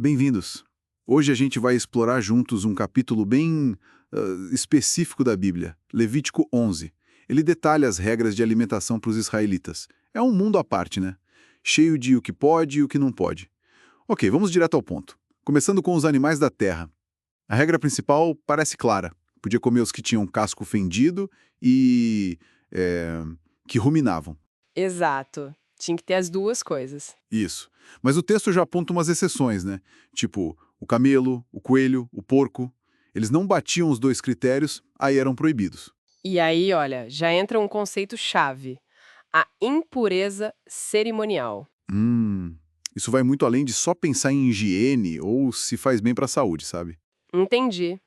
Bem-vindos! Hoje a gente vai explorar juntos um capítulo bem específico da Bíblia, Levítico 11. Ele detalha as regras de alimentação para os israelitas. É um mundo à parte, né? Cheio de o que pode e o que não pode. Ok, vamos direto ao ponto. Começando com os animais da terra. A regra principal parece clara. Podia comer os que tinham casco fendido e que ruminavam. Exato. Tinha que ter as duas coisas. Isso. Mas o texto já aponta umas exceções, né? Tipo, o camelo, o coelho, o porco. Eles não batiam os dois critérios, aí eram proibidos. E aí, olha, já entra um conceito-chave: a impureza cerimonial. Hum, isso vai muito além de só pensar em higiene ou se faz bem para a saúde, sabe? Entendi.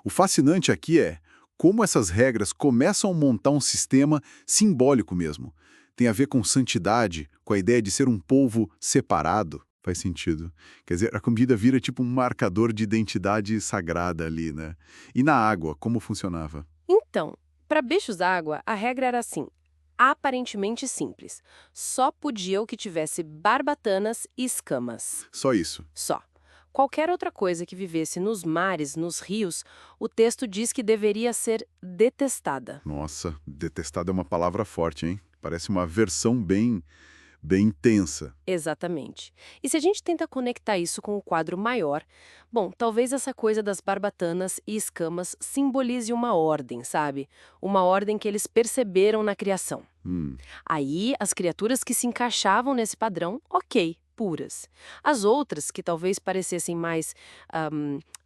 O fascinante aqui é como essas regras começam a montar um sistema simbólico mesmo. Tem a ver com santidade, com a ideia de ser um povo separado. Faz sentido. Quer dizer, a comida vira tipo um marcador de identidade sagrada ali, né? E na água, como funcionava? Então, para bichos-água, a regra era assim, aparentemente simples. Só podia o que tivesse barbatanas e escamas. Só isso. Só. Qualquer outra coisa que vivesse nos mares, nos rios, o texto diz que deveria ser detestada. Nossa, detestado é uma palavra forte, hein? Parece uma versão bem intensa. Exatamente. E se a gente tenta conectar isso com o quadro maior, bom, talvez essa coisa das barbatanas e escamas simbolize uma ordem, sabe? Uma ordem que eles perceberam na criação. Hum, Aí, as criaturas que se encaixavam nesse padrão, ok, puras. As outras, que talvez parecessem mais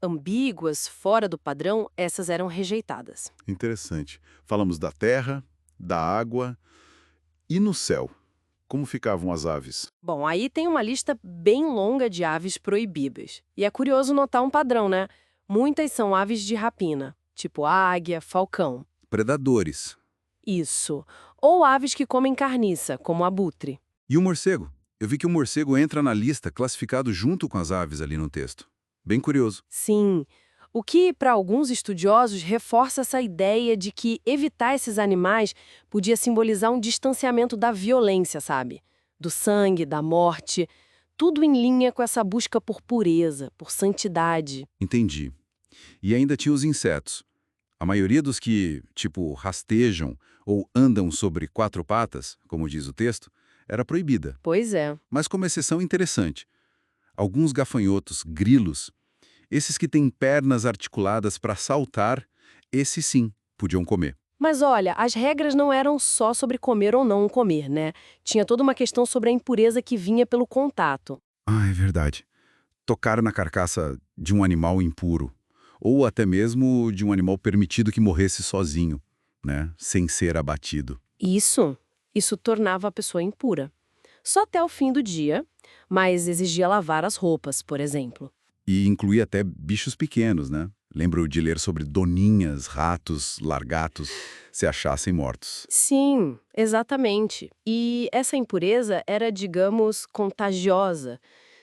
ambíguas, fora do padrão, essas eram rejeitadas. interessante. Falamos da terra, da água e no céu. Como ficavam as aves? Bom, aí tem uma lista bem longa de aves proibidas. E é curioso notar um padrão, né? Muitas são aves de rapina, tipo águia, falcão. Predadores. Isso. Ou aves que comem carniça, como abutre. E o morcego? Eu vi que o morcego entra na lista classificado junto com as aves ali no texto. Bem curioso. Sim. O que, para alguns estudiosos, reforça essa ideia de que evitar esses animais podia simbolizar um distanciamento da violência, sabe? Do sangue, da morte. Tudo em linha com essa busca por pureza, por santidade. Entendi. E ainda tinha os insetos. A maioria dos que, tipo, rastejam ou andam sobre quatro patas, como diz o texto, era proibida. Pois é. Mas com uma exceção interessante. Alguns gafanhotos, grilos, esses que têm pernas articuladas para saltar, esses sim podiam comer. Mas olha, as regras não eram só sobre comer ou não comer, né? Tinha toda uma questão sobre a impureza que vinha pelo contato. Ah, é verdade. Tocar na carcaça de um animal impuro, ou até mesmo de um animal permitido que morresse sozinho, né, sem ser abatido. Isso tornava a pessoa impura. Só até o fim do dia, mas exigia lavar as roupas, por exemplo. E incluía até bichos pequenos, né? Lembro de ler sobre doninhas, ratos, largatos, se achassem mortos. Sim, exatamente. E essa impureza era, digamos, contagiosa.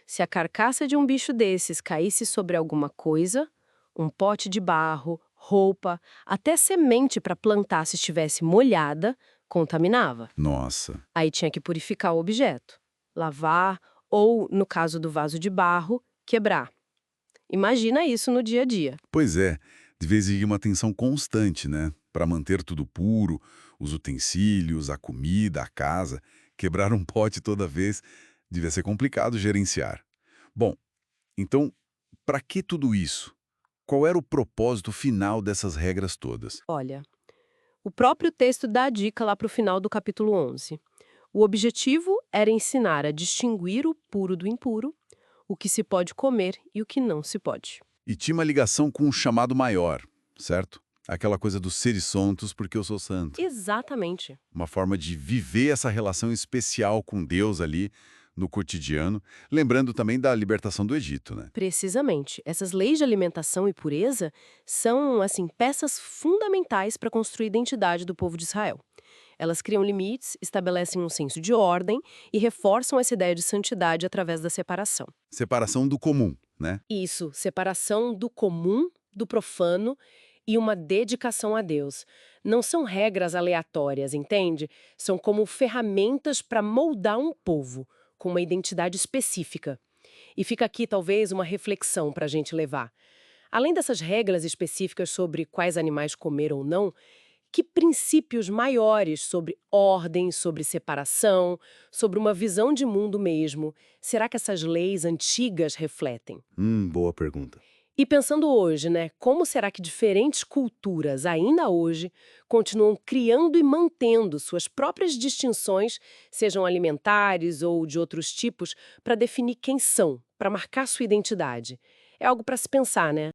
Se a carcaça de um bicho desses caísse sobre alguma coisa, um pote de barro, roupa, até semente para plantar se estivesse molhada, contaminava. Nossa, Aí tinha que purificar o objeto, lavar ou, no caso do vaso de barro, quebrar. Imagina isso no dia a dia. pois é, devia exigir uma atenção constante, né? Para manter tudo puro, os utensílios, a comida, a casa. Quebrar um pote toda vez devia ser complicado gerenciar. Bom, então, para que tudo isso? Qual era o propósito final dessas regras todas? Olha, o próprio texto dá a dica lá para o final do capítulo 11. O objetivo era ensinar a distinguir o puro do impuro, o que se pode comer e o que não se pode. E tinha uma ligação com um chamado maior, certo? Aquela coisa dos seres santos porque eu sou santo. Exatamente. Uma forma de viver essa relação especial com Deus ali no cotidiano, lembrando também da libertação do Egito, né? Precisamente. Essas leis de alimentação e pureza são, assim, peças fundamentais para construir a identidade do povo de Israel. Elas criam limites, estabelecem um senso de ordem e reforçam essa ideia de santidade através da separação. Separação do comum, né? Isso, separação do comum, do profano e uma dedicação a Deus. Não são regras aleatórias, entende? São como ferramentas para moldar um povo, com uma identidade específica. E fica aqui, talvez, uma reflexão para a gente levar. Além dessas regras específicas sobre quais animais comer ou não, que princípios maiores sobre ordem, sobre separação, sobre uma visão de mundo mesmo, será que essas leis antigas refletem? Boa pergunta. E pensando hoje, né, como será que diferentes culturas, ainda hoje, continuam criando e mantendo suas próprias distinções, sejam alimentares ou de outros tipos, para definir quem são, para marcar sua identidade? É algo para se pensar, né?